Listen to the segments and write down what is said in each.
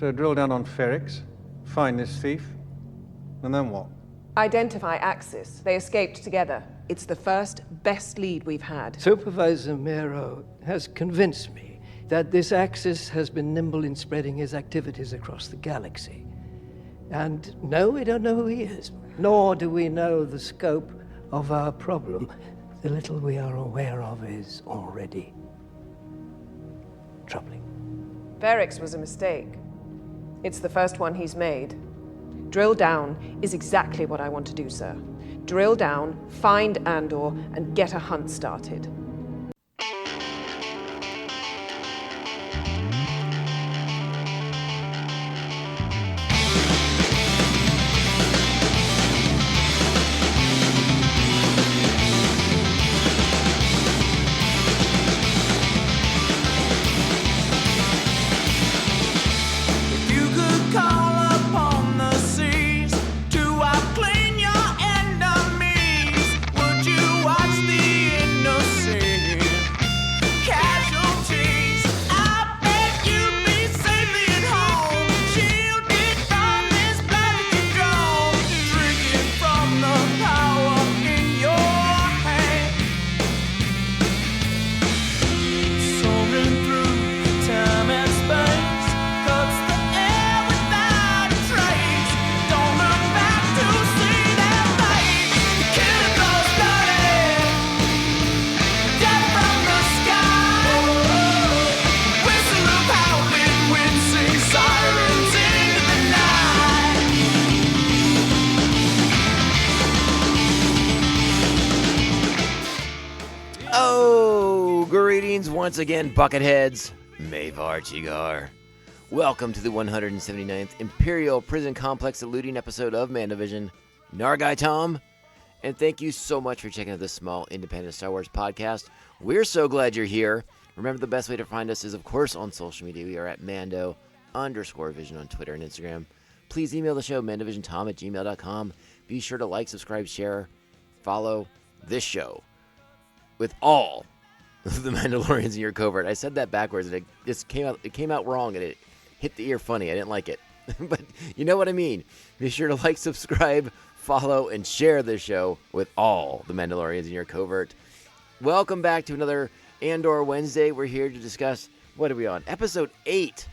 So drill down on Ferrix, find this thief, and then what? Identify Axis. They escaped together. It's the first, best lead we've had. Supervisor Mero has convinced me that this Axis has been nimble in spreading his activities across the galaxy. And no, we don't know who he is, nor do we know the scope of our problem. The little we are aware of is already troubling. Ferrix was a mistake. It's the first one he's made. Drill down is exactly what I want to do, sir. Drill down, find Andor, and get a hunt started. Once again, Bucketheads, Mavar Chigar. Welcome to the 179th Imperial Prison Complex eluding episode of Mandovision. Nargai Tom, and thank you so much for checking out this small independent Star Wars podcast. We're so glad you're here. Remember, the best way to find us is, of course, on social media. We are at Mando_Vision on Twitter and Instagram. Please email the show, mandovisiontom@gmail.com. Be sure to like, subscribe, share, follow this show with all the Mandalorians in your covert. I said that backwards, and it came out wrong, and it hit the ear funny. I didn't like it. But you know what I mean. Be sure to like, subscribe, follow, and share this show with all the Mandalorians in your covert. Welcome back to another Andor Wednesday. We're here to discuss, what are we on? Episode 8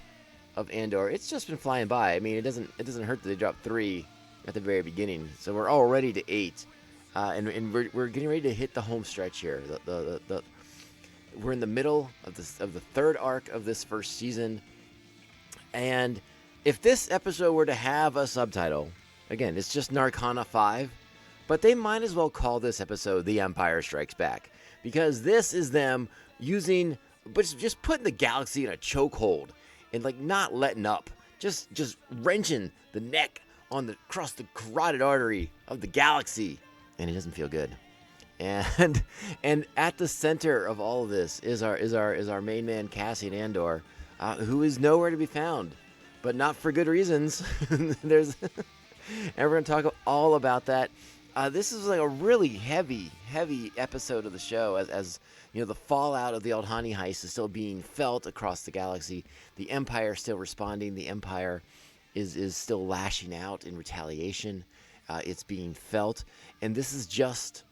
of Andor. It's just been flying by. I mean, it doesn't hurt that they dropped 3 at the very beginning. So we're already to 8. And we're getting ready to hit the home stretch here. We're in the middle of the third arc of this first season, and if this episode were to have a subtitle, again, it's just Narkina 5, but they might as well call this episode The Empire Strikes Back, because this is them just putting the galaxy in a chokehold and like not letting up, just wrenching the neck across the carotid artery of the galaxy, and it doesn't feel good. And at the center of all of this is our main man Cassian Andor, who is nowhere to be found, but not for good reasons. And we're going to talk all about that. This is like a really heavy episode of the show, as you know, the fallout of the Aldhani heist is still being felt across the galaxy. The Empire is still responding. The Empire is still lashing out in retaliation. It's being felt, and this is just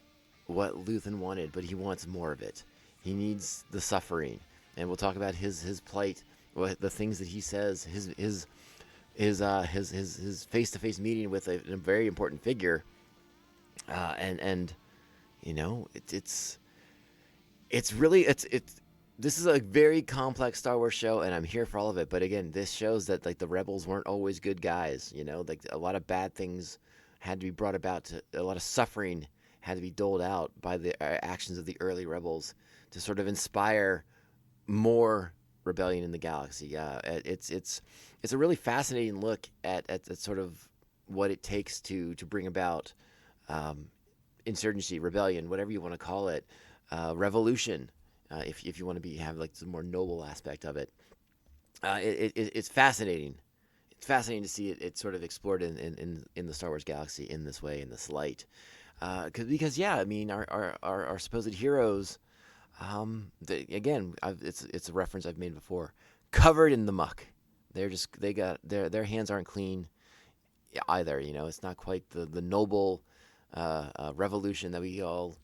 what Luthen wanted, but he wants more of it. He needs the suffering, and we'll talk about his plight, the things that he says, his face-to-face meeting with a very important figure, and you know, this is a very complex Star Wars show, and I'm here for all of it. But again, this shows that like the rebels weren't always good guys. You know, like a lot of bad things had to be brought about, a lot of suffering had to be doled out by the actions of the early rebels to sort of inspire more rebellion in the galaxy. It's a really fascinating look at sort of what it takes to bring about insurgency, rebellion, whatever you want to call it, revolution, if you want to have like the more noble aspect of it. It's fascinating. It's fascinating to see it sort of explored in the Star Wars galaxy in this way, in this light. Because yeah, I mean, our supposed heroes, again, it's a reference I've made before, covered in the muck, They got their hands aren't clean either. It's not quite the noble revolution that we all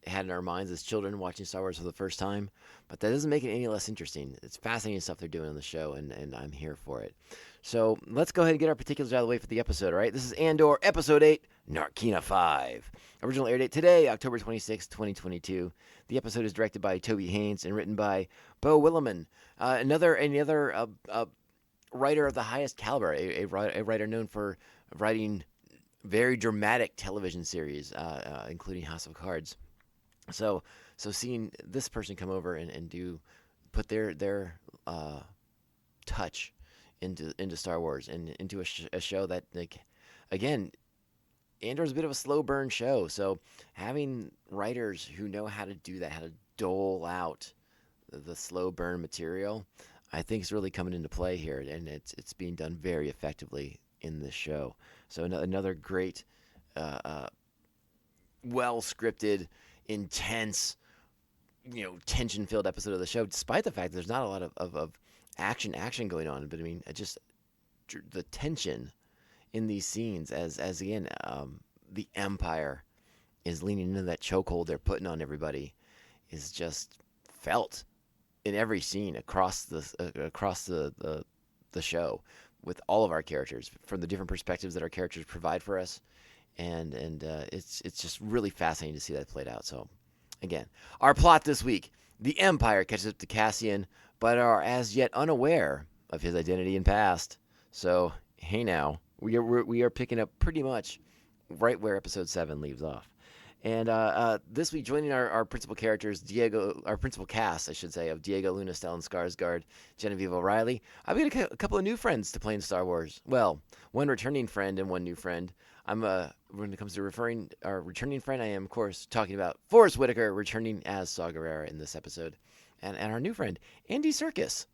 had in our minds as children watching Star Wars for the first time, but that doesn't make it any less interesting. It's fascinating stuff they're doing on the show, and I'm here for it. So let's go ahead and get our particulars out of the way for the episode, all right? This is Andor, Episode 8, Narkina 5. Original air date today, October 26, 2022. The episode is directed by Toby Haynes and written by Beau Willimon, another writer of the highest caliber, a writer known for writing very dramatic television series, including House of Cards. So seeing this person come over and put their touch into Star Wars and into a show that, like, again, Andor's a bit of a slow burn show. So having writers who know how to do that, how to dole out the slow burn material, I think is really coming into play here, and it's being done very effectively in this show. So another great, well scripted, intense, tension-filled episode of the show, despite the fact that there's not a lot of action going on. But I mean, just the tension in these scenes as again, the Empire is leaning into that chokehold they're putting on everybody is just felt in every scene across the show, with all of our characters, from the different perspectives that our characters provide for us. And it's just really fascinating to see that played out. So, again, our plot this week: the Empire catches up to Cassian, but are as yet unaware of his identity and past. So, hey, now we are picking up pretty much right where Episode 7 leaves off. And this week, joining our principal characters, our principal cast, I should say, of Diego Luna, Stellan Skarsgård, Genevieve O'Reilly, I've got a couple of new friends to play in Star Wars. Well, one returning friend and one new friend. When it comes to referring our returning friend, I am, of course, talking about Forrest Whitaker, returning as Saw Gerrera in this episode, and our new friend, Andy Serkis.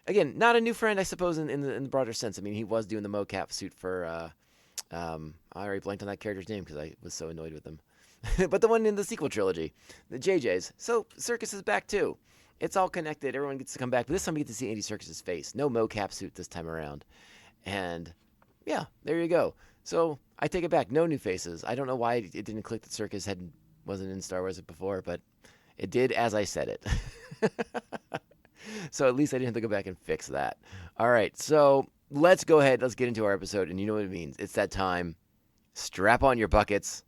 Again, not a new friend, I suppose, in the broader sense. I mean, he was doing the mocap suit for, I already blanked on that character's name because I was so annoyed with him. But the one in the sequel trilogy, the JJ's. So Serkis is back too. It's all connected. Everyone gets to come back. But this time we get to see Andy Serkis' face. No mocap suit this time around. And yeah, there you go. So I take it back. No new faces. I don't know why it didn't click that Serkis wasn't in Star Wars before, but it did as I said it. So at least I didn't have to go back and fix that. All right, so let's go ahead. Let's get into our episode. And you know what it means. It's that time. Strap on your buckets.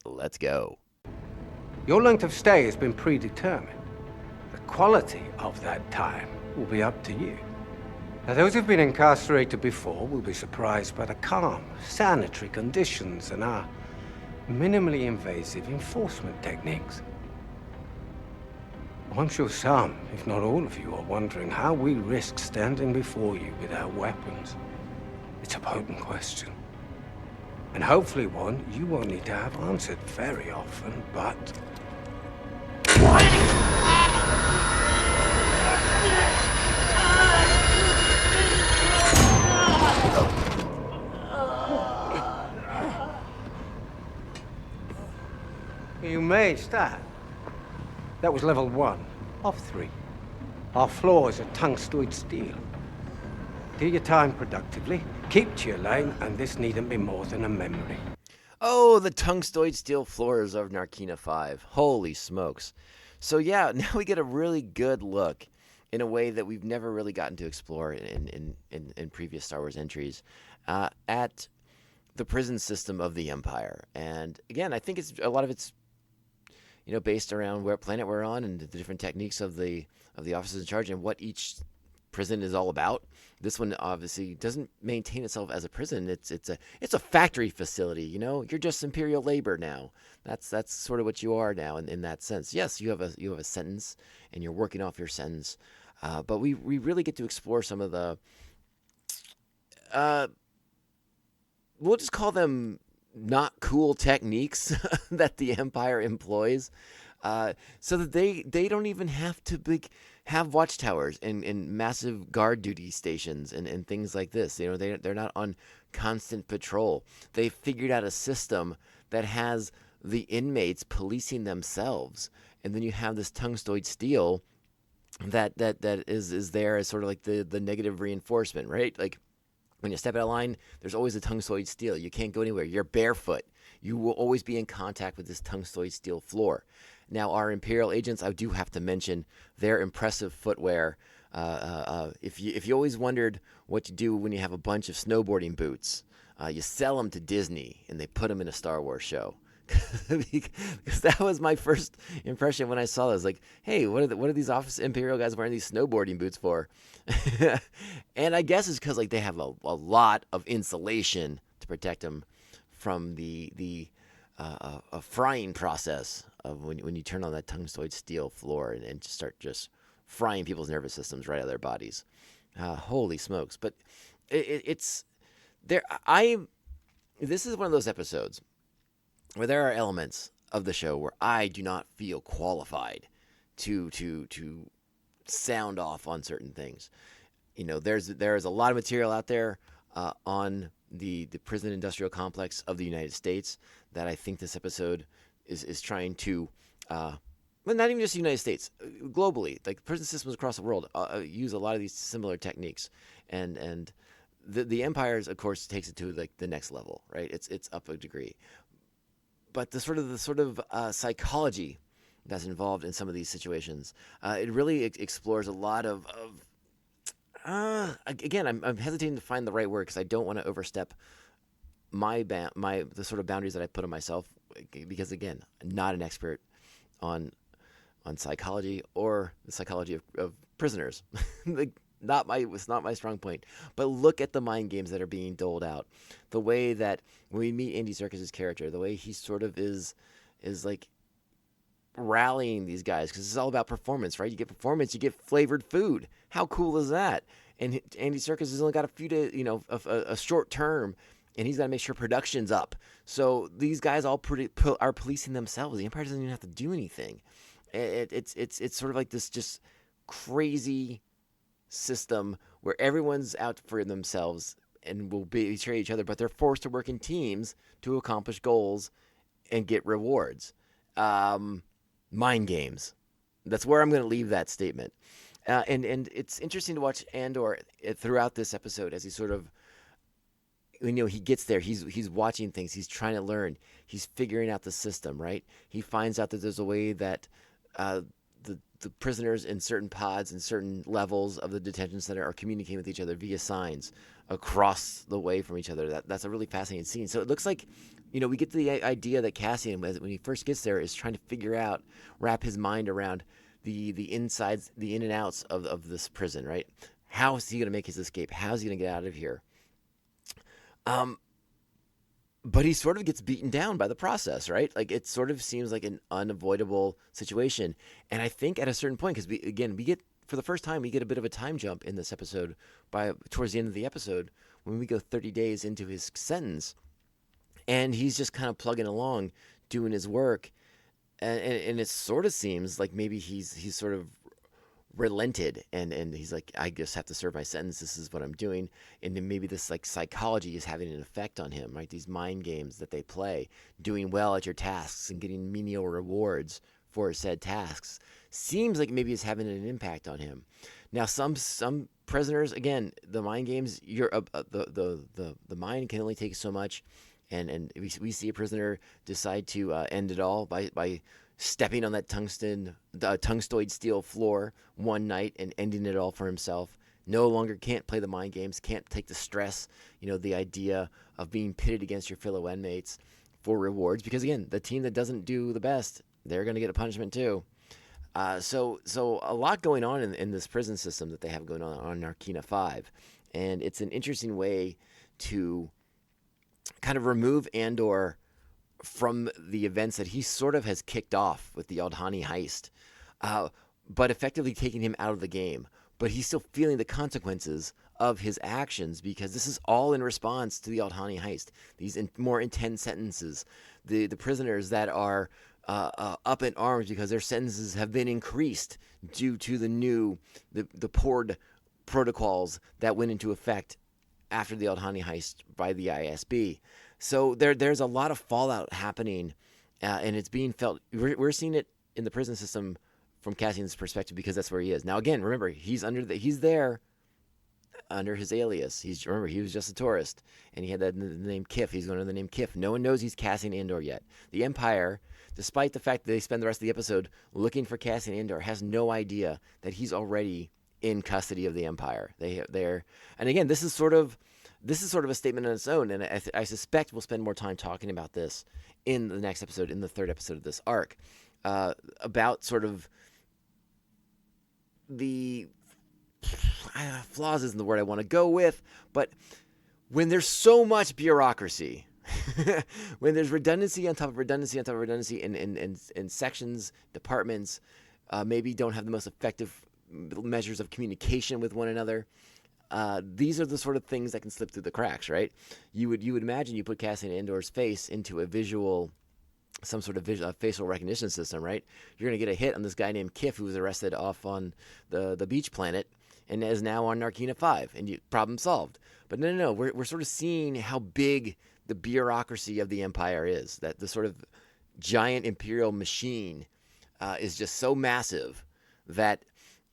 Let's go. Your length of stay has been predetermined. The quality of that time will be up to you. Now, those who've been incarcerated before will be surprised by the calm, sanitary conditions and our minimally invasive enforcement techniques. I'm sure some, if not all of you, are wondering how we risk standing before you without weapons. It's a potent question. And hopefully one you won't need to have answered very often, but... You may start. That was level 1 of 3. Our floors are tungstoid steel. Do your time productively, keep to your lane, and this needn't be more than a memory. Oh, the tungstoid steel floors of Narkina 5. Holy smokes. So yeah, now we get a really good look in a way that we've never really gotten to explore in previous Star Wars entries at the prison system of the Empire. And again, I think a lot of it's based around what planet we're on and the different techniques of the officers in charge and what each prison is all about. This one obviously doesn't maintain itself as a prison. It's a factory facility. You're just Imperial labor now. That's sort of what you are now in that sense. Yes, you have a sentence and you're working off your sentence, but we really get to explore some of the we'll just call them not cool techniques that the Empire employs, so that they don't even have to have watchtowers and massive guard duty stations and things like this. They're not on constant patrol. They figured out a system that has the inmates policing themselves, and then you have this tungstoid steel that is there as sort of like the negative reinforcement, right? Like when you step out of line, there's always a tungstoid steel. You can't go anywhere. You're barefoot. You will always be in contact with this tungstoid steel floor. Now, our Imperial agents, I do have to mention their impressive footwear. If you always wondered what to do when you have a bunch of snowboarding boots, you sell them to Disney and they put them in a Star Wars show. Because that was my first impression when I saw this. Like, hey, what are these office Imperial guys wearing these snowboarding boots for? And I guess it's because like they have a lot of insulation to protect them from the frying process of when you turn on that tungstoid steel floor and just start just frying people's nervous systems right out of their bodies. Holy smokes! But it's there. This is one of those episodes where there are elements of the show where I do not feel qualified to sound off on certain things. You know, there's a lot of material out there on the prison industrial complex of the United States that I think this episode is trying to, well, not even just the United States, globally, like prison systems across the world use a lot of these similar techniques, and the Empires, of course, takes it to like the next level, right? It's up a degree. But the sort of psychology that's involved in some of these situations, it really explores a lot of again, I'm hesitating to find the right word because I don't want to overstep the sort of boundaries that I put on myself, because again, I'm not an expert on psychology or the psychology of prisoners. It's not my strong point. But look at the mind games that are being doled out. The way that when we meet Andy Serkis' character, the way he sort of is like rallying these guys, because it's all about performance, right? You get performance, you get flavored food. How cool is that? And Andy Serkis has only got a few days, a short term, and he's got to make sure production's up. So these guys all are policing themselves. The Empire doesn't even have to do anything. It's sort of like this just crazy system where everyone's out for themselves and will betray each other, but they're forced to work in teams to accomplish goals and get rewards. Mind games. That's where I'm going to leave that statement. And it's interesting to watch Andor throughout this episode as he sort of, he gets there. He's watching things. He's trying to learn. He's figuring out the system, right? He finds out that there's a way that the prisoners in certain pods and certain levels of the detention center are communicating with each other via signs across the way from each other. That's a really fascinating scene. So it looks like, we get to the idea that Cassian, when he first gets there, is trying to wrap his mind around the insides, the in and outs of this prison, right? How is he going to make his escape? How is he going to get out of here? But he sort of gets beaten down by the process, right? Like it sort of seems like an unavoidable situation. And I think at a certain point, because we get, for the first time, we get a bit of a time jump in this episode towards the end of the episode when we go 30 days into his sentence, and he's just kind of plugging along, doing his work. And it sort of seems like maybe he's sort of relented and he's like, I just have to serve my sentence. This is what I'm doing. And then maybe this like psychology is having an effect on him, right? These mind games that they play, doing well at your tasks and getting menial rewards for said tasks, seems like maybe it's having an impact on him. Now, some prisoners, again, the mind games, the mind can only take so much. And we see a prisoner decide to end it all by stepping on that tungstoid steel floor one night and ending it all for himself. No longer can't play the mind games, can't take the stress, the idea of being pitted against your fellow inmates for rewards. Because again, the team that doesn't do the best, they're going to get a punishment too. So a lot going on in this prison system that they have going on Narkina 5. And it's an interesting way to kind of remove Andor from the events that he sort of has kicked off with the Aldhani heist, but effectively taking him out of the game. But he's still feeling the consequences of his actions because this is all in response to the Aldhani heist. These more intense sentences, the prisoners that are up in arms because their sentences have been increased due to the poured protocols that went into effect after the Aldhani heist by the ISB. So there's a lot of fallout happening, and it's being felt. We're seeing it in the prison system from Cassian's perspective because that's where he is. Now, again, remember, he's there under his alias. Remember, he was just a tourist, and he had the name Kif. He's going under the name Kif. No one knows he's Cassian Andor yet. The Empire, despite the fact that they spend the rest of the episode looking for Cassian Andor, has no idea that he's already in custody of the Empire. And again, this is sort of a statement on its own, and I suspect we'll spend more time talking about this in the next episode, in the third episode of this arc, about sort of the flaws isn't the word I want to go with, but when there's so much bureaucracy, when there's redundancy on top of redundancy on top of redundancy, and sections, departments maybe don't have the most effective measures of communication with one another, these are the sort of things that can slip through the cracks, right? You would imagine you put Cassian Andor's face into some sort of facial recognition system, right? You're going to get a hit on this guy named Kif, who was arrested off on the beach planet and is now on Narkina 5, and problem solved. But no, we're sort of seeing how big the bureaucracy of the Empire is, that the sort of giant imperial machine is just so massive that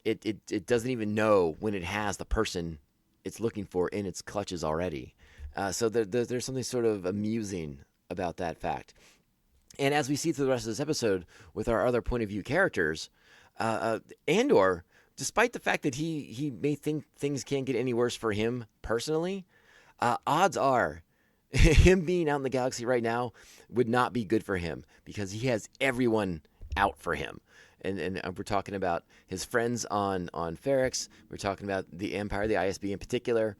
it doesn't even know when it has the person it's looking for in its clutches already. So there's something sort of amusing about that fact. And as we see through the rest of this episode with our other point of view characters, Andor, despite the fact that he may think things can't get any worse for him personally, odds are him being out in the galaxy right now would not be good for him, because he has everyone out for him. And we're talking about his friends on Ferrix. We're talking about the Empire, the ISB in particular.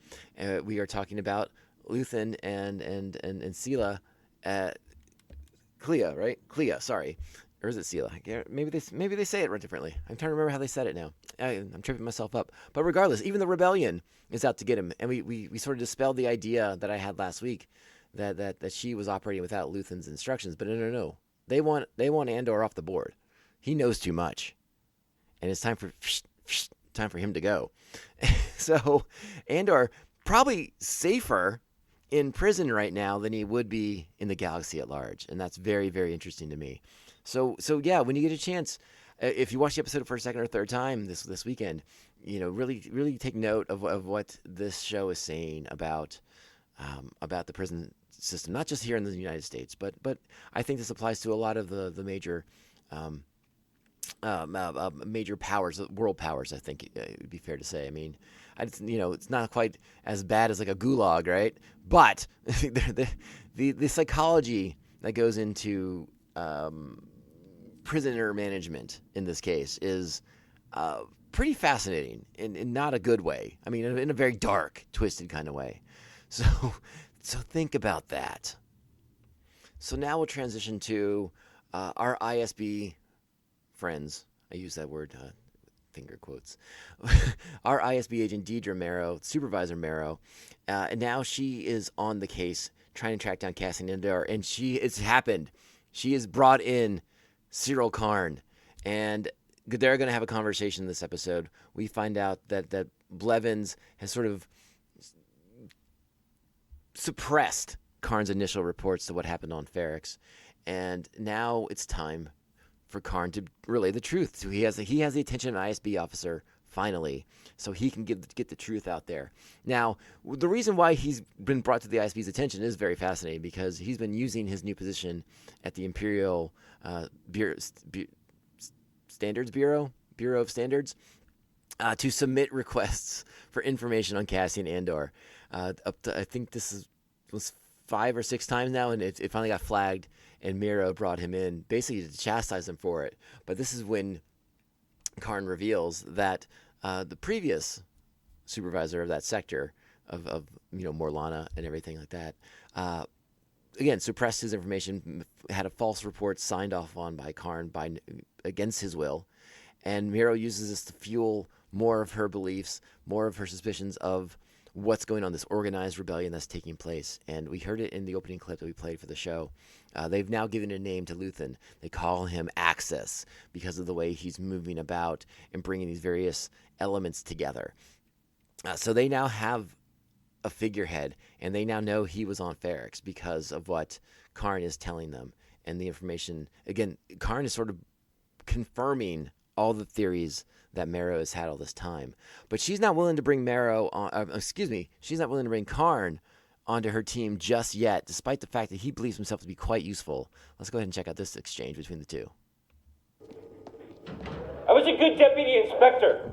We are talking about Luthen and Sela. Clea, right? Clea, sorry. Or is it Sela? Maybe they say it right differently. I'm trying to remember how they said it now. I'm tripping myself up. But regardless, even the rebellion is out to get him. And we sort of dispelled the idea that I had last week that she was operating without Luthen's instructions. But no. They want Andor off the board. He knows too much. And it's time for him to go. So Andor, probably safer in prison right now than he would be in the galaxy at large. And that's very, very interesting to me. So yeah, when you get a chance, if you watch the episode for a second or third time this weekend, really take note of what this show is saying about the prison system, not just here in the United States, but I think this applies to a lot of the major major powers, world powers. I think it would be fair to say. I mean, it's not quite as bad as like a gulag, right? But the psychology that goes into prisoner management in this case is pretty fascinating in not a good way. I mean, in a very dark, twisted kind of way. So think about that. So now we'll transition to our ISB friends. I use that word, finger quotes. Our ISB agent, Deidre Marrow, Supervisor Marrow, and now she is on the case trying to track down Cassian Andor, and it's happened. She has brought in Cyril Karn, and they're going to have a conversation this episode. We find out that Blevins has sort of suppressed Karn's initial reports to what happened on Ferrix, and now it's time for Karn to relay the truth. So he has the attention of an ISB officer finally, so he can get the truth out there. Now, the reason why he's been brought to the ISB's attention is very fascinating, because he's been using his new position at the Imperial Standards Bureau of Standards to submit requests for information on Cassian Andor. Up to, I think this was 5 or 6 times now, and it finally got flagged, and Miro brought him in basically to chastise him for it. But this is when Karn reveals that the previous supervisor of that sector of Morlana and everything like that, again, suppressed his information, had a false report signed off on by Karn against his will, and Miro uses this to fuel more of her beliefs, more of her suspicions of what's going on, this organized rebellion that's taking place. And we heard it in the opening clip that we played for the show. They've now given a name to Luthen. They call him Axis because of the way he's moving about and bringing these various elements together. So they now have a figurehead, and they now know he was on Ferrix because of what Karn is telling them. And the information, again, Karn is sort of confirming all the theories that Marrow has had all this time. But she's not willing to bring she's not willing to bring Karn onto her team just yet, despite the fact that he believes himself to be quite useful. Let's go ahead and check out this exchange between the two. I was a good deputy inspector.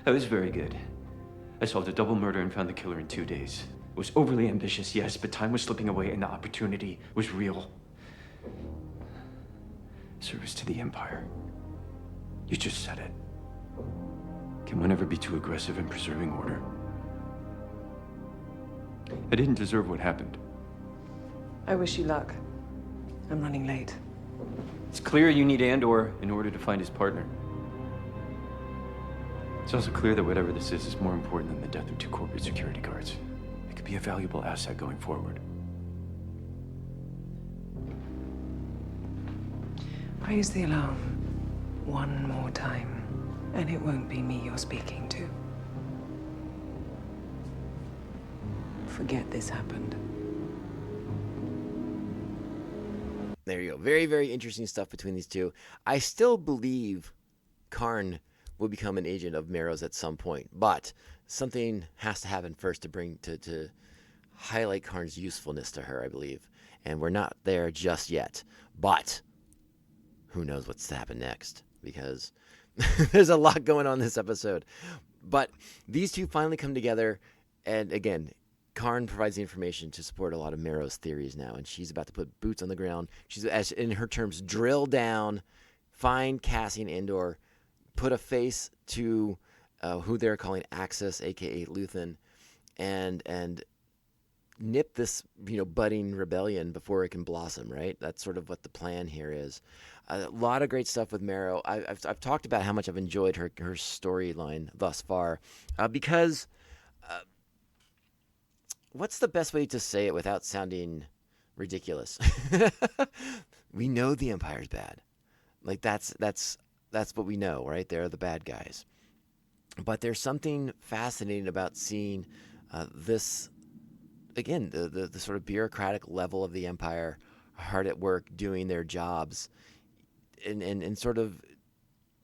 I was very good. I solved a double murder and found the killer in 2 days. It was overly ambitious, yes, but time was slipping away and the opportunity was real. Service to the Empire. You just said it. Can one ever be too aggressive in preserving order? I didn't deserve what happened. I wish you luck. I'm running late. It's clear you need Andor in order to find his partner. It's also clear that whatever this is more important than the death of 2 corporate security guards. It could be a valuable asset going forward. Raise the alarm one more time, and it won't be me you're speaking to. Forget this happened. There you go. Very, very interesting stuff between these two. I still believe Karn will become an agent of Marrow's at some point, but something has to happen first to highlight Karn's usefulness to her, I believe. And we're not there just yet. But who knows what's to happen next, because there's a lot going on this episode. But these two finally come together, and again, Karn provides the information to support a lot of Marrow's theories now, and she's about to put boots on the ground. She's, as in her terms, drill down, find Cassian Andor, put a face to who they're calling Axis, aka Luthen, and nip this budding rebellion before it can blossom. Right? That's sort of what the plan here is. A lot of great stuff with Marrow. I've talked about how much I've enjoyed her storyline thus far, because. What's the best way to say it without sounding ridiculous? We know the Empire's bad. Like that's what we know, right? They're the bad guys. But there's something fascinating about seeing this again, the sort of bureaucratic level of the Empire hard at work doing their jobs and sort of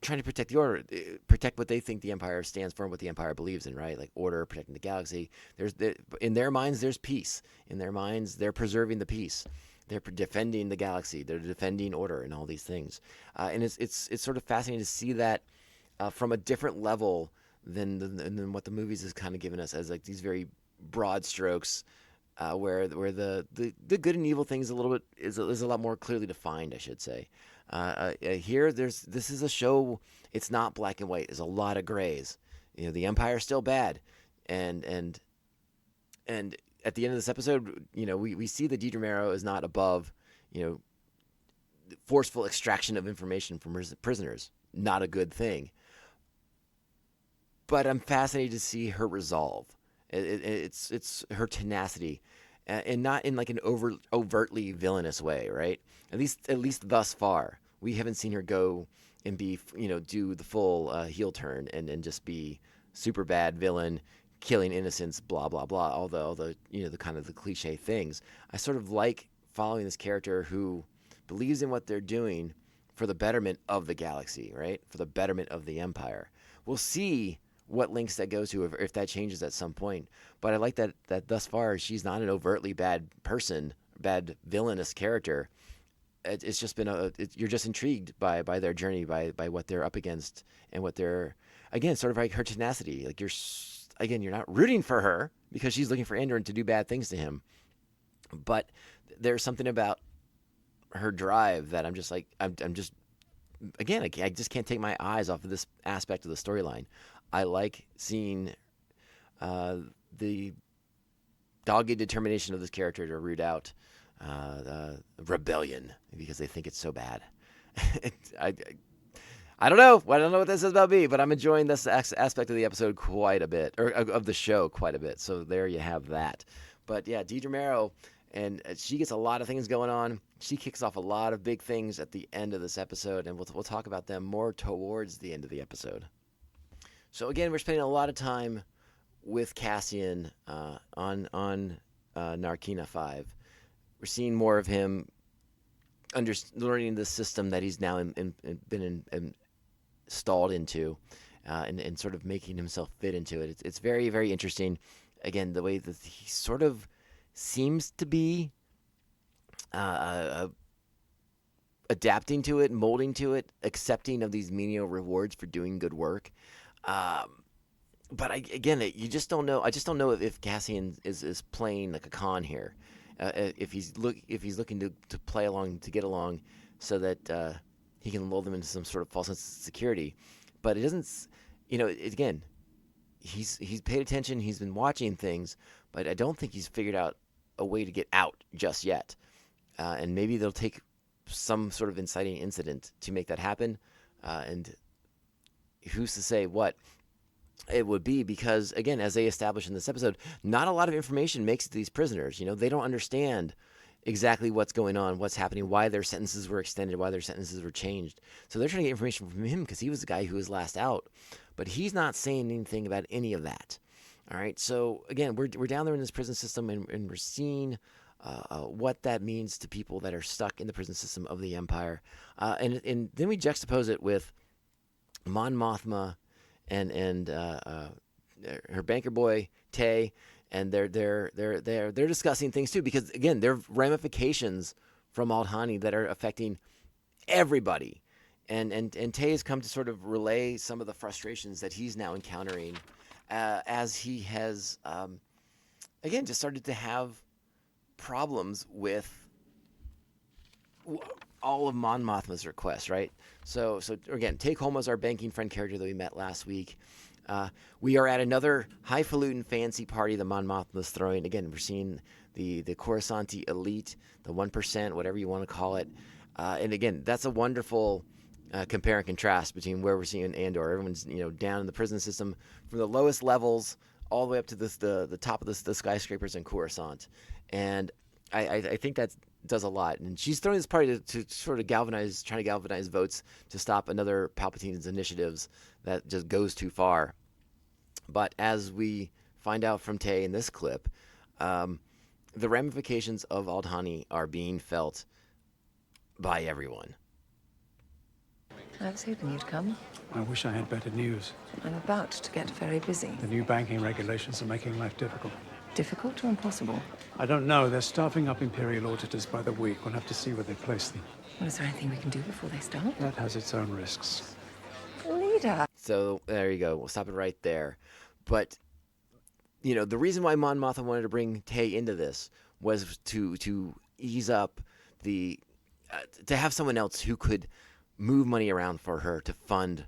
trying to protect the order, protect what they think the Empire stands for and what the Empire believes in, right? Like order, protecting the galaxy. In their minds, there's peace. In their minds, they're preserving the peace. They're defending the galaxy. They're defending order and all these things. And it's sort of fascinating to see that from a different level than what the movies has kind of given us as like these very broad strokes, where the good and evil things is a lot more clearly defined, I should say. Here, this is a show. It's not black and white. There's a lot of grays. The Empire's still bad, and at the end of this episode, we see that Dedra Meero is not above, forceful extraction of information from prisoners. Not a good thing. But I'm fascinated to see her resolve. It's her tenacity, and not in like an overtly villainous way, right? At least thus far, we haven't seen her go and be, do the full heel turn and just be super bad villain, killing innocents, blah blah blah. All the the kind of the cliche things. I sort of like following this character who believes in what they're doing for the betterment of the galaxy, right? For the betterment of the Empire. We'll see what links that goes to if that changes at some point. But I like that thus far she's not an overtly bad person, bad villainous character. It's just been you're just intrigued by their journey, by what they're up against, and what they're, again, sort of like her tenacity. Like you're not rooting for her because she's looking for Andor to do bad things to him, but there's something about her drive that I'm just like I'm just, again, I just can't take my eyes off of this aspect of the storyline. I like seeing the dogged determination of this character to root out rebellion because they think it's so bad. I don't know. I don't know what this is about me, but I'm enjoying this aspect of the episode quite a bit, or of the show quite a bit. So there you have that. But yeah, Dedra Meero, and she gets a lot of things going on. She kicks off a lot of big things at the end of this episode, and we'll talk about them more towards the end of the episode. So again, we're spending a lot of time with Cassian on Narkina 5. We're seeing more of him learning the system that he's now been installed into, and sort of making himself fit into it. It's very, very interesting. Again, the way that he sort of seems to be adapting to it, molding to it, accepting of these menial rewards for doing good work. But you just don't know. I just don't know if Cassian is playing like a con here. If he's looking to play along, to get along, so that he can lull them into some sort of false sense of security. But it doesn't. Again, he's paid attention. He's been watching things, but I don't think he's figured out a way to get out just yet. And maybe they'll take some sort of inciting incident to make that happen. And who's to say what it would be? Because, again, as they establish in this episode, not a lot of information makes it to these prisoners. They don't understand exactly what's going on, what's happening, why their sentences were extended, why their sentences were changed. So they're trying to get information from him because he was the guy who was last out. But he's not saying anything about any of that. All right. So, again, we're down there in this prison system, and we're seeing what that means to people that are stuck in the prison system of the Empire. And then we juxtapose it with Mon Mothma and her banker boy Tay, and they're discussing things too, because again, there are ramifications from Aldhani that are affecting everybody. And Tay has come to sort of relay some of the frustrations that he's now encountering as he has again just started to have problems with all of Mon Mothma's requests, right? So again, Tay Kolma's our banking friend character that we met last week. We are at another highfalutin fancy party that Mon Mothma's throwing. Again, we're seeing the Coruscanti elite, the 1%, whatever you want to call it. And again, that's a wonderful compare and contrast between where we're seeing Andor. Everyone's down in the prison system from the lowest levels all the way up to the top of the skyscrapers in Coruscant. And I think that does a lot. And she's throwing this party to sort of trying to galvanize votes to stop another Palpatine's initiatives that just goes too far. But as we find out from Tay in this clip, the ramifications of Aldhani are being felt by everyone. I was hoping you'd come. I wish I had better news. I'm about to get very busy. The new banking regulations are making life difficult. Difficult or impossible? I don't know. They're staffing up Imperial auditors by the week. We'll have to see where they place them. Well, is there anything we can do before they start? That has its own risks. Leader! So there you go. We'll stop it right there. But, the reason why Mon Mothma wanted to bring Tay into this was to ease up to have someone else who could move money around for her to fund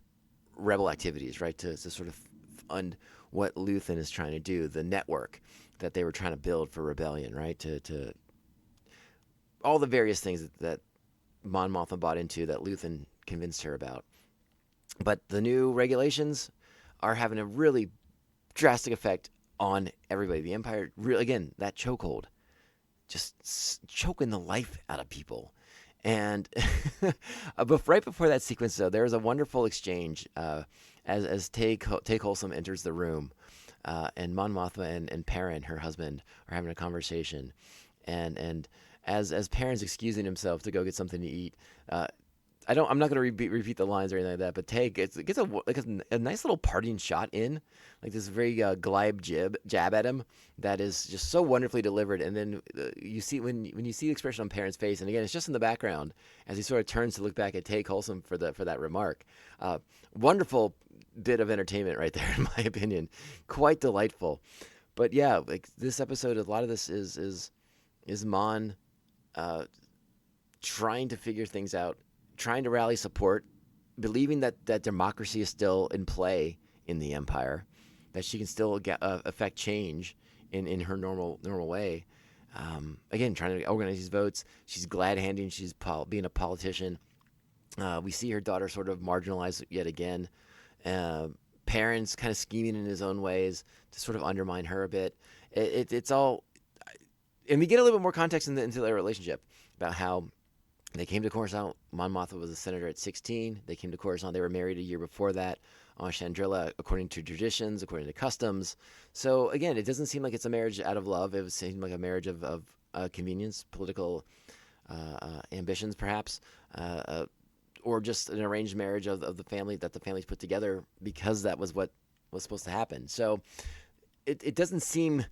rebel activities, right? To sort of fund what Luthen is trying to do, the network that they were trying to build for rebellion, right? To all the various things that Mon Mothma bought into that Luthen convinced her about. But the new regulations are having a really drastic effect on everybody. The Empire, really, again, that chokehold, just choking the life out of people. And but right before that sequence, though, there's a wonderful exchange as Tay Kolsum enters the room, and Mon Mothma and Perrin, her husband, are having a conversation, and as Perrin's excusing himself to go get something to eat, I'm not going to repeat the lines or anything like that, but Tay gets a nice little parting shot in, like this very glib jab at him that is just so wonderfully delivered. And then you see when you see the expression on Perrin's face, and again, it's just in the background as he sort of turns to look back at Tay Kolsum for that remark. Wonderful bit of entertainment right there, in my opinion. Quite delightful. But yeah, like this episode, a lot of this is Mon trying to figure things out, trying to rally support, believing that democracy is still in play in the Empire, that she can still affect change in her normal way. Again, trying to organize these votes. She's glad-handing. She's being a politician. We see her daughter sort of marginalized yet again. Parents kind of scheming in his own ways to sort of undermine her a bit. It's all... And we get a little bit more context into their relationship about how they came to Coruscant. Mon Mothma was a senator at 16. They came to Coruscant. They were married a year before that on Chandrila, according to traditions, according to customs. So again, it doesn't seem like it's a marriage out of love. It would seem like a marriage of convenience, political ambitions, perhaps, or just an arranged marriage of the family that the families put together because that was what was supposed to happen. So it doesn't seem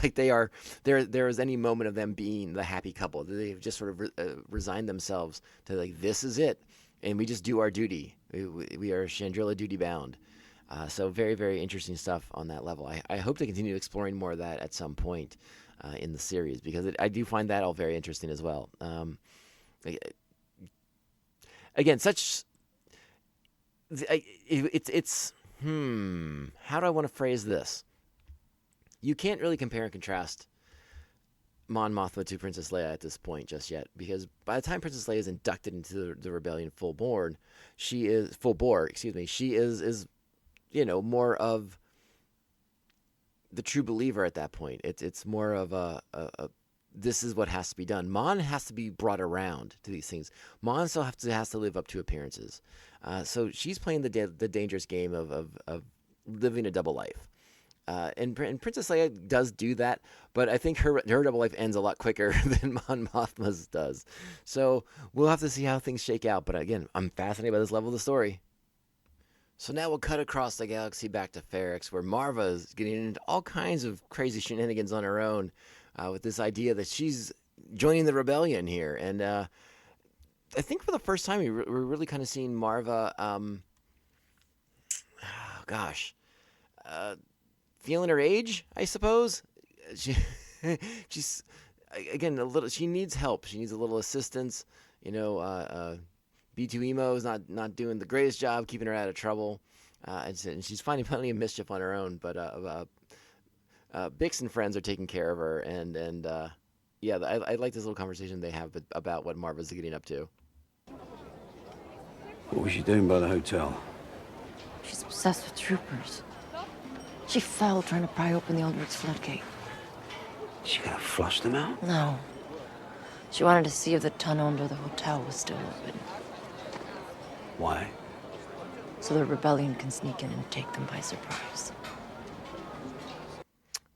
like there is any moment of them being the happy couple. They've just sort of resigned themselves to, like, this is it, and we just do our duty. We are Chandrilla duty bound. So very, very interesting stuff on that level. I hope to continue exploring more of that at some point in the series, because I do find that all very interesting as well. Again, how do I want to phrase this? You can't really compare and contrast Mon Mothma to Princess Leia at this point just yet, because by the time Princess Leia is inducted into the rebellion full bore, she is more of the true believer at that point. It's more of a this is what has to be done. Mon has to be brought around to these things. Mon still has to live up to appearances. So she's playing the dangerous game of living a double life. And Princess Leia does do that, but I think her double life ends a lot quicker than Mon Mothma's does. So we'll have to see how things shake out. But again, I'm fascinated by this level of the story. So now we'll cut across the galaxy back to Ferrix, where Marva is getting into all kinds of crazy shenanigans on her own, with this idea that she's joining the rebellion here. And I think for the first time, we're really kind of seeing Marva, feeling her age, I suppose. She's, again, she needs help. She needs a little assistance. B2 Emo is not doing the greatest job keeping her out of trouble. And she's finding plenty of mischief on her own, but Bix and friends are taking care of her, and I like this little conversation they have about what Marva's getting up to. What was she doing by the hotel? She's obsessed with troopers. She fell trying to pry open the Aldrich's floodgate. Is she gonna flush them out? No. She wanted to see if the tunnel under the hotel was still open. Why? So the rebellion can sneak in and take them by surprise.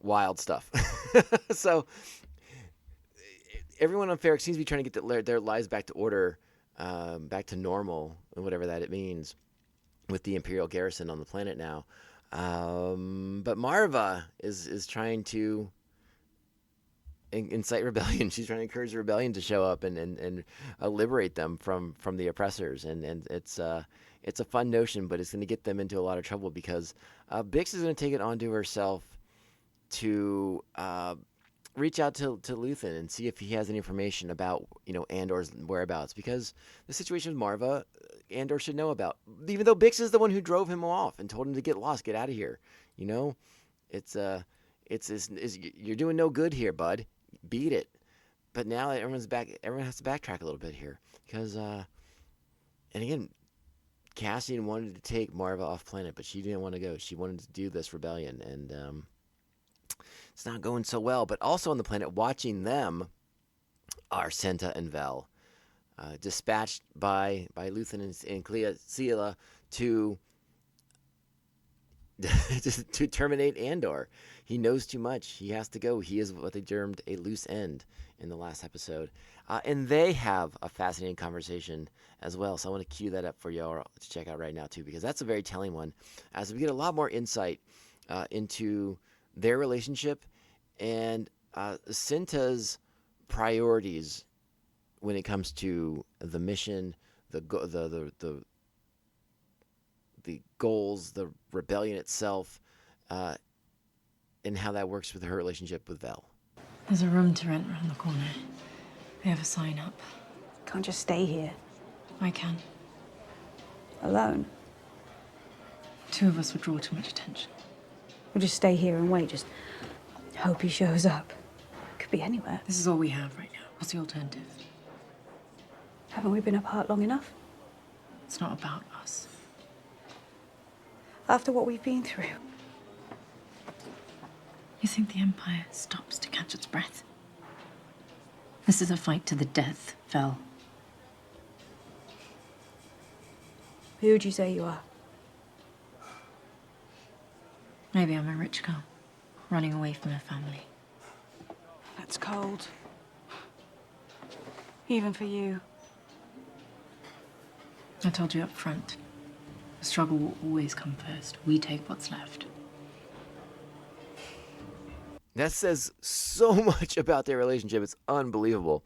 Wild stuff. So everyone on Ferrix seems to be trying to get their lives back to order, back to normal, and whatever that it means, with the Imperial garrison on the planet now. But Marva is trying to incite rebellion. She's trying to encourage the rebellion to show up and liberate them from the oppressors. And it's a fun notion, but it's going to get them into a lot of trouble, because Bix is going to take it onto herself to reach out to Luthen and see if he has any information about Andor's whereabouts, because the situation with Marva, Andor should know about, even though Bix is the one who drove him off and told him to get lost, get out of here. It's you're doing no good here, bud. Beat it. But now that everyone has to backtrack a little bit here, because and again, Cassian wanted to take Marva off planet, but she didn't want to go. She wanted to do this rebellion, and it's not going so well. But also on the planet, watching them are Senta and Vel, dispatched by Luthen and Cleala to to terminate Andor. He knows too much. He has to go. He is what they termed a loose end in the last episode. And they have a fascinating conversation as well. So I want to cue that up for y'all to check out right now too, because that's a very telling one, as we get a lot more insight into their relationship and Cinta's priorities when it comes to the mission, the goals, the rebellion itself, and how that works with her relationship with Vel. There's a room to rent around the corner. We have a sign up. Can't just stay here. I can. Alone? 2 of us would draw too much attention. We'll just stay here and wait, just hope he shows up. Could be anywhere. This is all we have right now. What's the alternative? Haven't we been apart long enough? It's not about us. After what we've been through. You think the Empire stops to catch its breath? This is a fight to the death, Vel. Who would you say you are? Maybe I'm a rich girl, running away from her family. That's cold. Even for you. I told you up front. The struggle will always come first. We take what's left. That says so much about their relationship. It's unbelievable.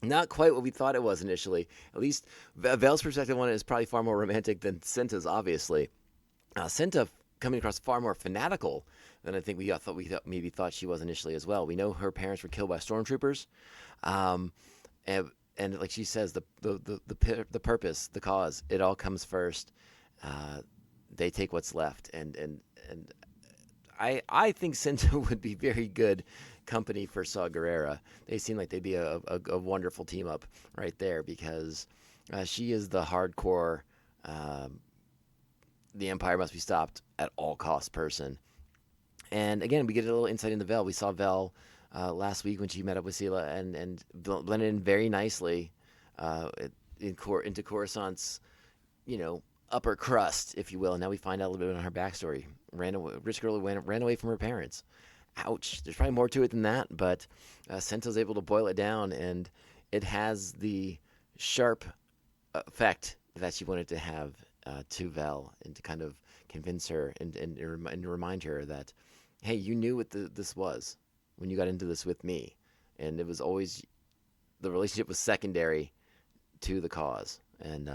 Not quite what we thought it was initially. At least Vel's perspective on it is probably far more romantic than Cinta's, obviously. Cinta coming across far more fanatical than I think we maybe thought she was initially as well. We know her parents were killed by stormtroopers, and like she says, the purpose, the cause, it all comes first. They take what's left, and I think Cinta would be very good company for Saw Gerrera. They seem like they'd be a wonderful team up right there, because she is the hardcore the Empire must be stopped at all costs person. And again, we get a little insight into Vel. We saw Vel last week when she met up with Sela and blended in very nicely into Coruscant's, upper crust, if you will. And now we find out a little bit on her backstory. Rich girl who ran away from her parents. Ouch. There's probably more to it than that, but Cinta's able to boil it down, and it has the sharp effect that she wanted to have to Vel, and to kind of convince her and remind her that, hey, you knew what this was when you got into this with me, and it was always, the relationship was secondary to the cause, and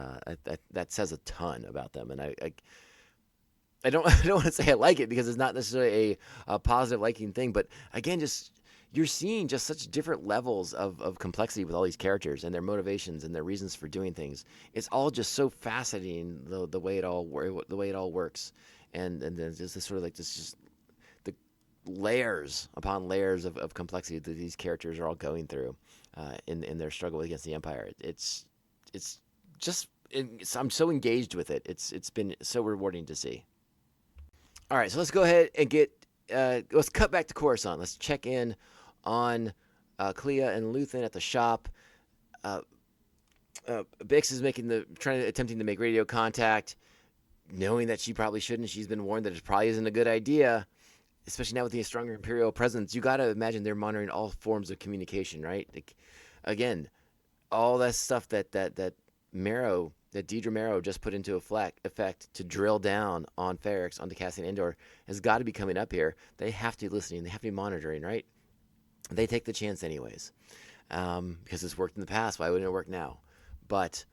that says a ton about them. And I don't want to say I like it, because it's not necessarily a positive liking thing, but again, just you're seeing just such different levels of complexity with all these characters and their motivations and their reasons for doing things. It's all just so fascinating, the way it all works, and then just this sort of like this, just the layers upon layers of complexity that these characters are all going through in their struggle against the Empire. I'm so engaged with it. It's been so rewarding to see. All right, so let's go ahead and let's cut back to Coruscant. Let's check in on Clea and Luthen at the shop. Bix is attempting to make radio contact, knowing that she probably shouldn't. She's been warned that it probably isn't a good idea, especially now with the stronger Imperial presence. You got to imagine they're monitoring all forms of communication, right? Like, again, all that stuff that Deidre Marrow just put into effect to drill down on Ferrix, onto Cassian Andor, has got to be coming up here. They have to be listening. They have to be monitoring, right? They take the chance anyways, because it's worked in the past. Why wouldn't it work now? But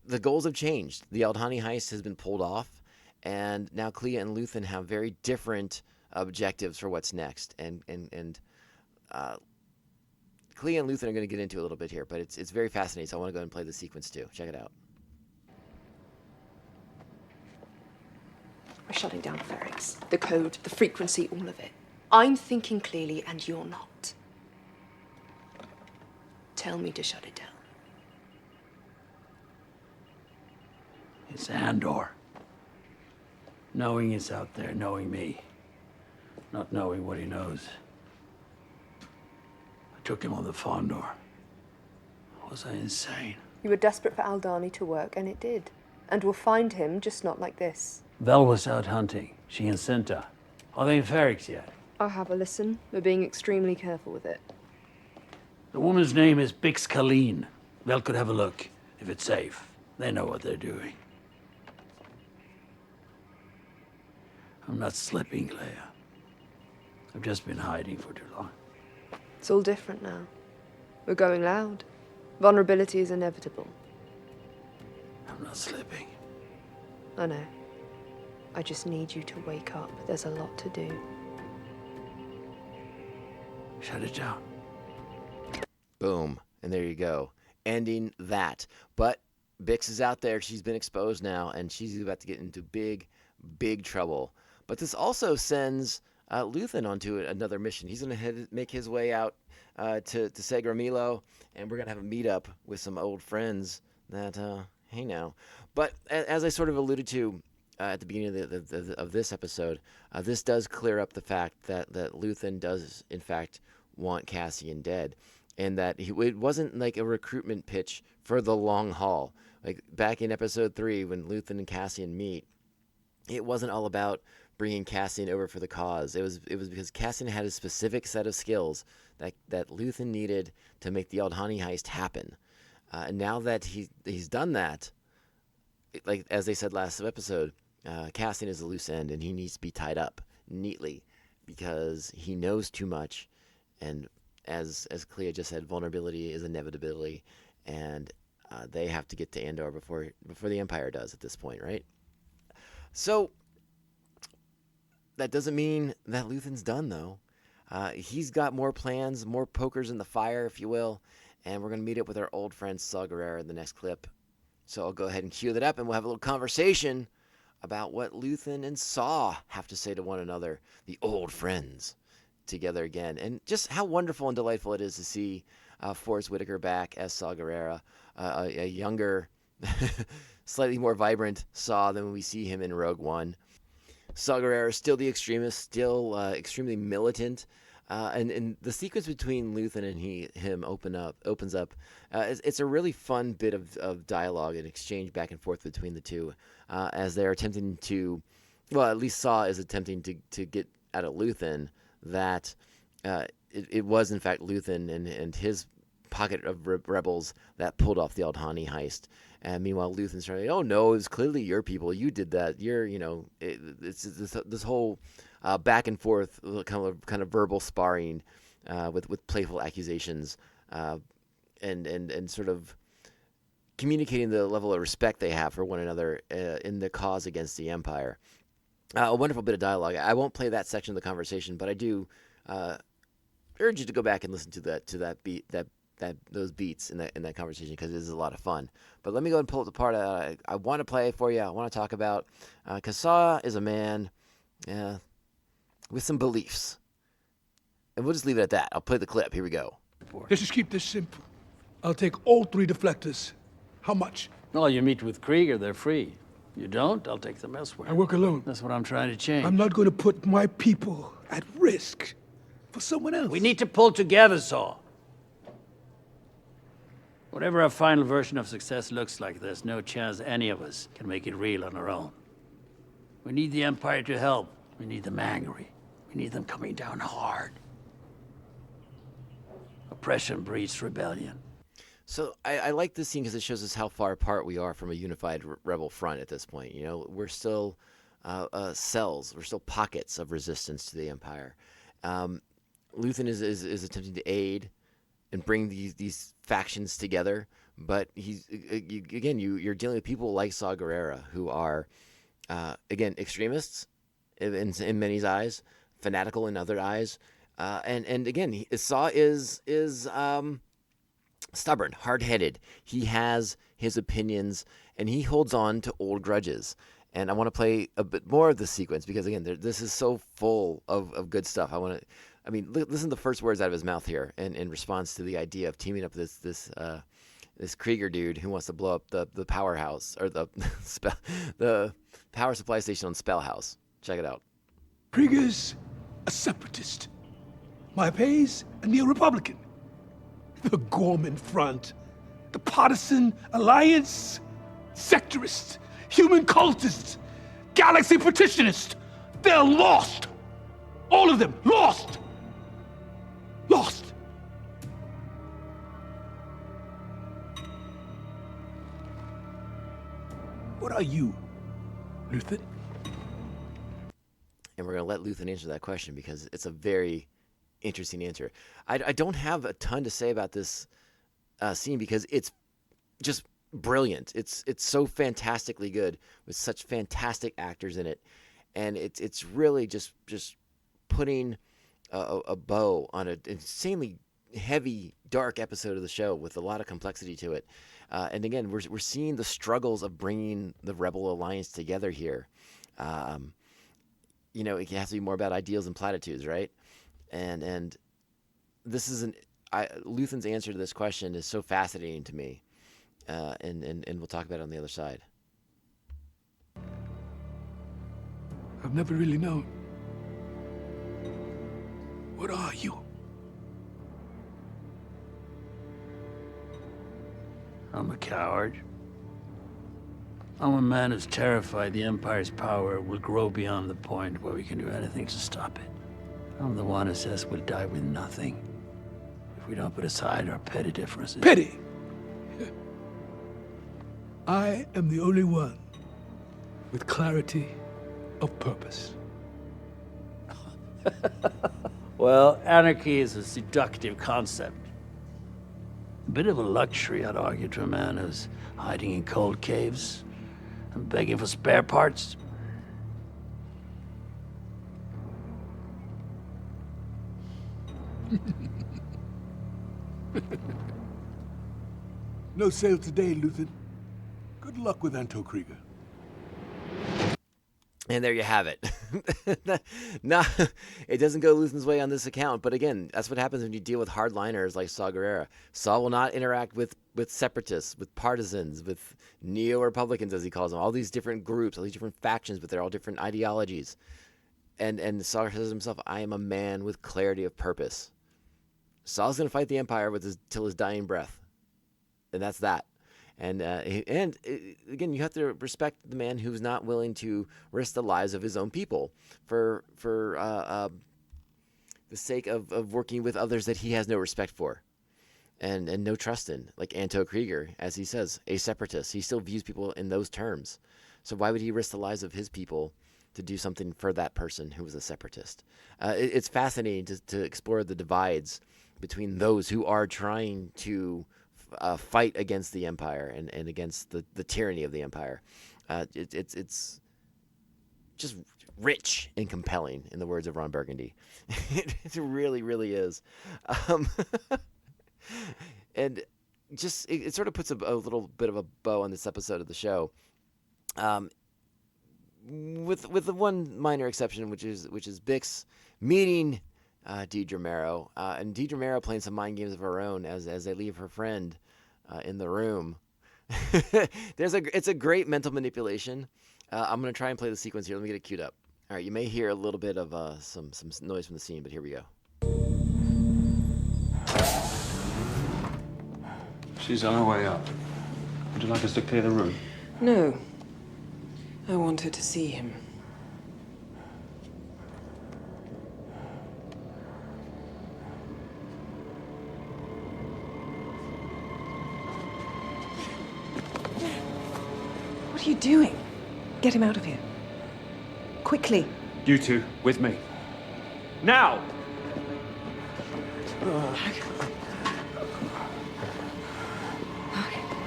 the goals have changed. The Aldhani heist has been pulled off, and now Clea and Luthen have very different objectives for what's next. And Clea and Luthen are going to get into a little bit here, but it's very fascinating, so I want to go and play the sequence too. Check it out. We're shutting down Ferrix. The code, the frequency, all of it. I'm thinking clearly, and you're not. Tell me to shut it down. It's Andor. Knowing it's out there, knowing me. Not knowing what he knows. I took him on the Fondor. Was I insane? You were desperate for Aldhani to work, and it did. And we'll find him, just not like this. Vel was out hunting. She and Cinta. Are they in Ferrix yet? I'll have a listen. We're being extremely careful with it. The woman's name is Bix Colleen. Vel could have a look, if it's safe. They know what they're doing. I'm not slipping, Clea. I've just been hiding for too long. It's all different now. We're going loud. Vulnerability is inevitable. I'm not slipping. I know. I just need you to wake up. There's a lot to do. Shut it down. Boom. And there you go. Ending that. But Bix is out there. She's been exposed now, and she's about to get into big, big trouble. But this also sends Luthen onto another mission. He's going to make his way out to Segra Milo, and we're going to have a meetup with some old friends that, hey now. But as I sort of alluded to at the beginning of this episode, this does clear up the fact that Luthen does, in fact, want Cassian dead, and that it wasn't like a recruitment pitch for the long haul. Like back in episode 3, when Luthen and Cassian meet, it wasn't all about bringing Cassian over for the cause. It was because Cassian had a specific set of skills that Luthen needed to make the Aldhani heist happen. And now that he's done that, like as they said last episode, Cassian is a loose end, and he needs to be tied up neatly because he knows too much. And as Clea just said, vulnerability is inevitability, and they have to get to Andor before the Empire does at this point, right? So that doesn't mean that Luthen's done, though. He's got more plans, more pokers in the fire, if you will, and we're going to meet up with our old friend Saw Gerrera in the next clip. So I'll go ahead and cue that up, and we'll have a little conversation about what Luthen and Saw have to say to one another, the old friends, together again. And just how wonderful and delightful it is to see Forrest Whitaker back as Saw Gerrera, a younger, slightly more vibrant Saw than when we see him in Rogue One. Saw Gerrera is still the extremist, still extremely militant, and the sequence between Luthen and him opens up. It's a really fun bit of dialogue and exchange back and forth between the two, as they're attempting to, well, at least Saw is attempting to get out of Luthen that it was in fact Luthen and his pocket of rebels that pulled off the Aldhani heist. And meanwhile, Luthen's trying to, oh no, it's clearly your people. You did that. It's this whole back and forth kind of verbal sparring with playful accusations and sort of communicating the level of respect they have for one another in the cause against the Empire. A wonderful bit of dialogue. I won't play that section of the conversation, but I do urge you to go back and listen to that beat, those beats in that conversation, because it is a lot of fun. But let me go and pull up the part I want to play for you. I want to talk about because Saw is a man with some beliefs, and we'll just leave it at that. I'll play the clip. Here we go. Let's just keep this simple. I'll take all 3 deflectors. How much? Well, you meet with Krieger, they're free. You don't, I'll take them elsewhere. I work alone. That's what I'm trying to change. I'm not going to put my people at risk for someone else. We need to pull together, Saw. Whatever our final version of success looks like, there's no chance any of us can make it real on our own. We need the Empire to help. We need them angry. We need them coming down hard. Oppression breeds rebellion. So I like this scene because it shows us how far apart we are from a unified rebel front at this point. You know, we're still cells. We're still pockets of resistance to the Empire. Luthen is attempting to aid and bring these factions together, but you're dealing with people like Saw Gerrera who are again extremists in many's eyes, fanatical in other eyes, and again Saw is stubborn, hard-headed. He has his opinions, and he holds on to old grudges. And I want to play a bit more of this sequence because, again, this is so full of good stuff. Listen to the first words out of his mouth here in response to the idea of teaming up this Krieger dude who wants to blow up the powerhouse, or the power supply station on Spellhouse. Check it out. Krieger's a separatist. My pay's a neo-Republican. The Gorman Front, the Partisan Alliance, sectorists, human cultists, galaxy petitionists. They're lost. All of them lost. Lost. What are you, Luthen? And we're going to let Luthen answer that question because it's a very interesting answer. I don't have a ton to say about this scene because it's just brilliant. It's so fantastically good with such fantastic actors in it, and it's really just putting a bow on an insanely heavy, dark episode of the show with a lot of complexity to it. And again, we're seeing the struggles of bringing the Rebel Alliance together here. It has to be more about ideals and platitudes, right? And this is Luthen's answer to this question is so fascinating to me, and we'll talk about it on the other side. I've never really known. What are you? I'm a coward. I'm a man who's terrified the Empire's power will grow beyond the point where we can do anything to stop it. I'm the one who says we'll die with nothing if we don't put aside our petty differences. Petty! I am the only one with clarity of purpose. Well, anarchy is a seductive concept. A bit of a luxury, I'd argue, to a man who's hiding in cold caves and begging for spare parts. No sale today, Luthen. Good luck with Anto Krieger. And there you have it. No, it doesn't go Luthen's way on this account. But again, that's what happens when you deal with hardliners like Saw Gerrera. Saw will not interact with separatists, with partisans, with neo-Republicans, as he calls them. All these different groups, all these different factions, but they're all different ideologies. And Saw says himself, I am a man with clarity of purpose. Saw's going to fight the Empire till his dying breath. And that's that. And again, you have to respect the man who's not willing to risk the lives of his own people for the sake of working with others that he has no respect for and no trust in, like Anto Krieger, as he says, a separatist. He still views people in those terms. So why would he risk the lives of his people to do something for that person who was a separatist? It's fascinating to explore the divides between those who are trying to fight against the Empire and against the tyranny of the Empire. It's just rich and compelling, in the words of Ron Burgundy. It really, really is. And just it sort of puts a little bit of a bow on this episode of the show, with the one minor exception, which is Bix meeting Deidre Marrow, and Deidre Marrow playing some mind games of her own as they leave her friend in the room. It's a great mental manipulation. I'm going to try and play the sequence here. Let me get it queued up. All right, you may hear a little bit of some noise from the scene, but here we go. She's on her way up. Would you like us to clear the room? No. I want her to see him. What are you doing? Get him out of here. Quickly. You two, with me. Now!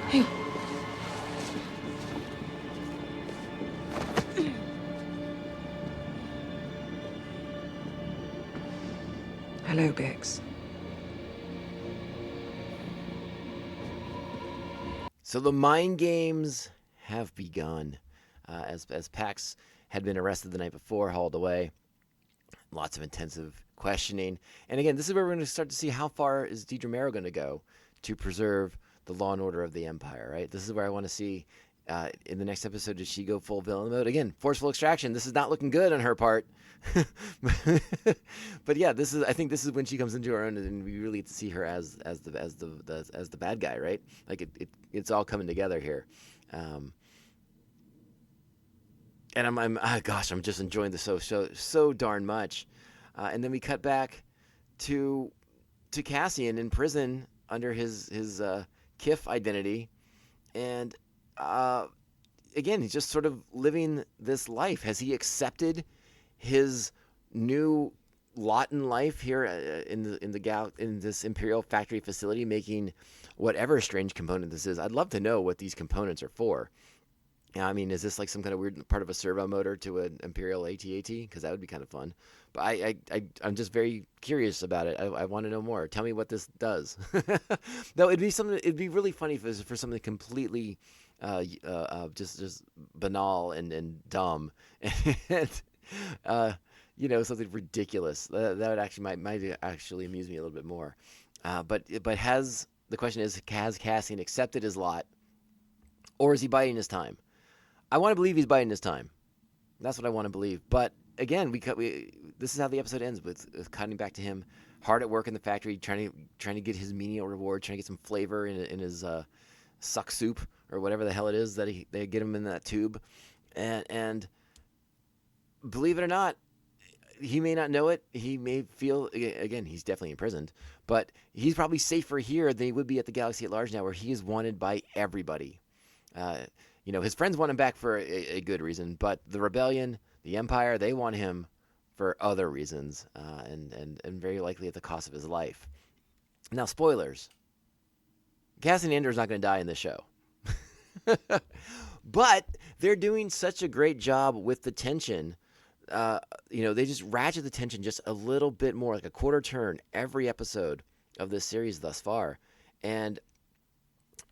Hey. Hello, Bix. So the mind games have begun. As Pax had been arrested the night before, hauled away. Lots of intensive questioning. And again, this is where we're going to start to see how far is Deidre Marrow going to go to preserve the law and order of the Empire, right? This is where I want to see in the next episode, does she go full villain mode? Again, forceful extraction. This is not looking good on her part. But yeah, I think this is when she comes into her own, and we really get to see her as the bad guy, right? Like it's all coming together here. And I'm just enjoying this so darn much. And then we cut back to Cassian in prison under his Kif identity, and again, he's just sort of living this life. Has he accepted his new lot in life here in this Imperial factory facility, making whatever strange component this is? I'd love to know what these components are for. I mean, is this like some kind of weird part of a servo motor to an Imperial AT-AT? Because that would be kind of fun. But I'm just very curious about it. I want to know more. Tell me what this does. No, it'd be really funny if it was for something completely just banal and dumb, and something ridiculous. That would actually might actually amuse me a little bit more. But the question is, has Cassian accepted his lot, or is he biding his time? I want to believe he's biding his time. That's what I want to believe. But again, this is how the episode ends, with cutting back to him hard at work in the factory, trying to get his menial reward, trying to get some flavor in his suck soup or whatever the hell it is that they get him in that tube. And believe it or not, he may not know it. He may feel, again, he's definitely imprisoned, but he's probably safer here than he would be at the galaxy at large now, where he is wanted by everybody. His friends want him back for a good reason, but the rebellion, the Empire, they want him for other reasons, and very likely at the cost of his life. Now, spoilers. Cassian Andor is not going to die in this show. But they're doing such a great job with the tension. They just ratchet the tension just a little bit more, like a quarter turn every episode of this series thus far. And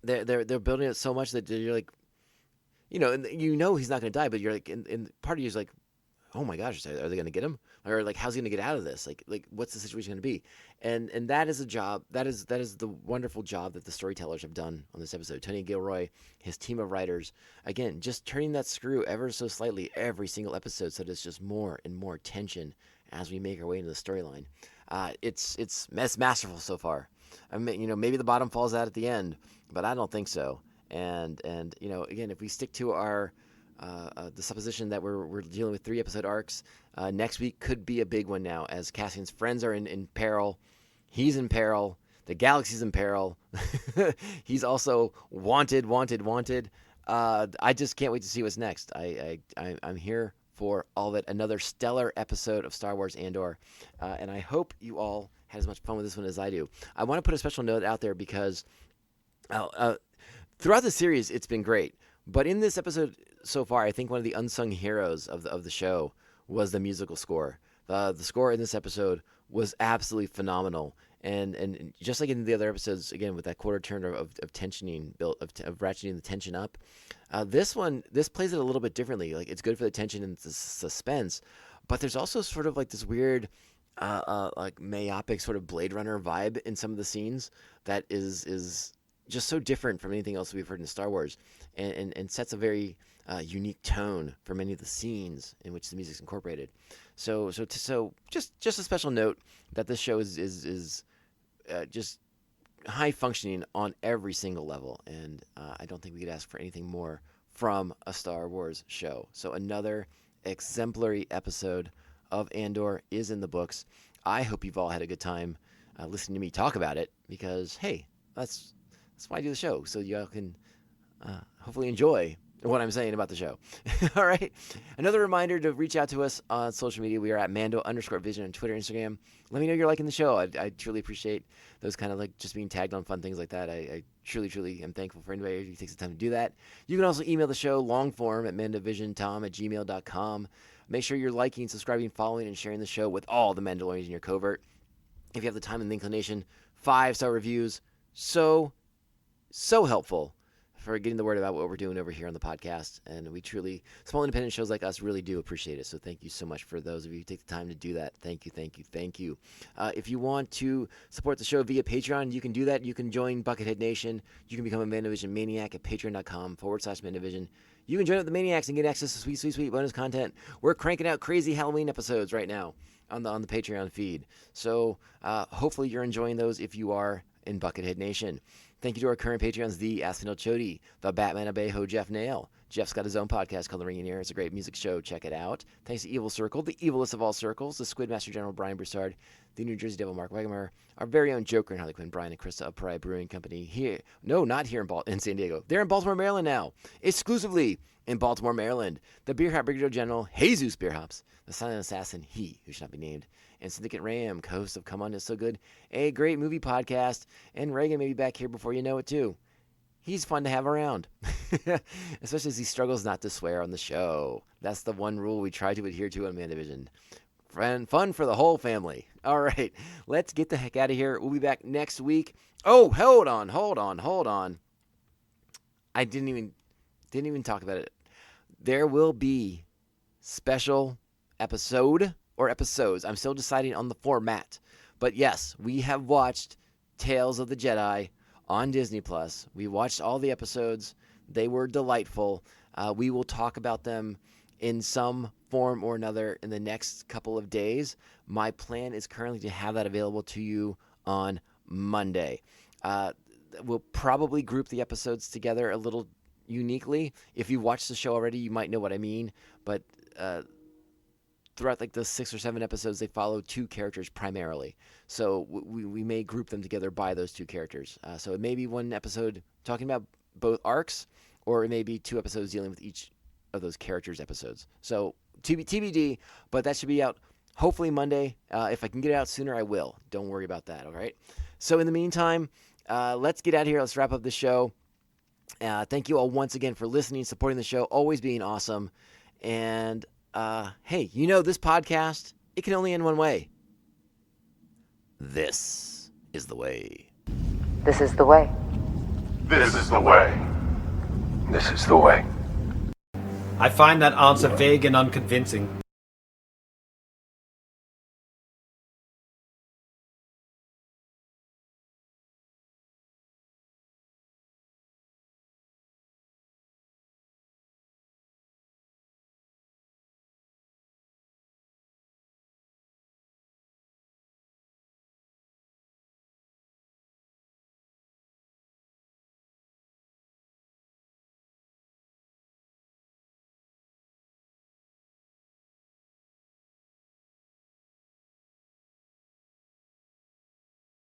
they're building it so much that you're like, he's not going to die, but you're like, and part of you is like, oh my gosh, are they going to get him? Or like, how's he going to get out of this? Like what's the situation going to be? And that is a job. That is the wonderful job that the storytellers have done on this episode. Tony Gilroy, his team of writers, again, just turning that screw ever so slightly every single episode, so there's just more and more tension as we make our way into the storyline. It's masterful so far. I mean, maybe the bottom falls out at the end, but I don't think so. And again, if we stick to our the supposition that we're dealing with 3 episode arcs, next week could be a big one now, as Cassian's friends are in peril. He's in peril. The galaxy's in peril. He's also wanted. I just can't wait to see what's next. I'm here for all of it. Another stellar episode of Star Wars Andor, and I hope you all had as much fun with this one as I do. I want to put a special note out there because throughout the series, it's been great. But in this episode so far, I think one of the unsung heroes of the show was the musical score. The score in this episode was absolutely phenomenal. And just like in the other episodes, again, with that quarter turn of tensioning, of ratcheting the tension up, this plays it a little bit differently. Like, it's good for the tension and the suspense, but there's also sort of like this weird, like myopic sort of Blade Runner vibe in some of the scenes that is just so different from anything else we've heard in Star Wars, and sets a very unique tone for many of the scenes in which the music's incorporated. So just a special note that this show is just high functioning on every single level, and I don't think we could ask for anything more from a Star Wars show. So another exemplary episode of Andor is in the books. I hope you've all had a good time listening to me talk about it, because hey, that's why I do the show, so y'all can hopefully enjoy what I'm saying about the show. All right. Another reminder to reach out to us on social media. We are at Mando_Vision on Twitter, Instagram. Let me know you're liking the show. I truly appreciate those kind of like just being tagged on fun things like that. I truly am thankful for anybody who takes the time to do that. You can also email the show long form at mandovisiontom@gmail.com. Make sure you're liking, subscribing, following, and sharing the show with all the Mandalorians in your covert. If you have the time and the inclination, 5-star reviews. So helpful for getting the word about what we're doing over here on the podcast. And we truly, small independent shows like us, really do appreciate it. So thank you so much for those of you who take the time to do that. Thank you. If you want to support the show via Patreon, you can do that. You can join Buckethead Nation. You can become a Mandovision Maniac at patreon.com/Mandovision. You can join up the Maniacs and get access to sweet bonus content. We're cranking out crazy Halloween episodes right now on the Patreon feed. So hopefully you're enjoying those if you are in Buckethead Nation. Thank you to our current Patreons, the Aspinall Chody, the Batman Abejo, Jeff Nail. Jeff's got his own podcast called The Ring in Ear. It's a great music show. Check it out. Thanks to Evil Circle, the evilest of all circles, the Squidmaster General Brian Broussard, the New Jersey Devil Mark Wegemer, our very own Joker and Harley Quinn, Brian and Krista of Pariah Brewing Company here. No, not here in San Diego. They're in Baltimore, Maryland now. Exclusively in Baltimore, Maryland. The Beer Hop Brigadier General, Jesus Beer Hops, the silent assassin, he who should not be named, and Syndicate Ram, co-host of Come On It's So Good, a great movie podcast, and Reagan may be back here before you know it too. He's fun to have around, especially as he struggles not to swear on the show. That's the one rule we try to adhere to on Mandovision. Fun for the whole family. All right, let's get the heck out of here. We'll be back next week. Oh, hold on. I didn't even talk about it. There will be special episode or episodes. I'm still deciding on the format. But yes, we have watched Tales of the Jedi on Disney Plus. We watched all the episodes. They were delightful. We will talk about them in some form or another in the next couple of days. My plan is currently to have that available to you on Monday. We'll probably group the episodes together a little uniquely. If you've watched the show already, you might know what I mean. But throughout like the 6 or 7 episodes, they follow 2 characters primarily. So we may group them together by those 2 characters. So it may be one episode talking about both arcs, or it may be 2 episodes dealing with each of those characters' episodes. So TBD, but that should be out hopefully Monday. If I can get it out sooner, I will. Don't worry about that, all right? So in the meantime, let's get out of here. Let's wrap up the show. Thank you all once again for listening, supporting the show, always being awesome. And hey, you know, this podcast, it can only end one way. This is the way. This is the way. This is the way. This is the way. I find that answer vague and unconvincing.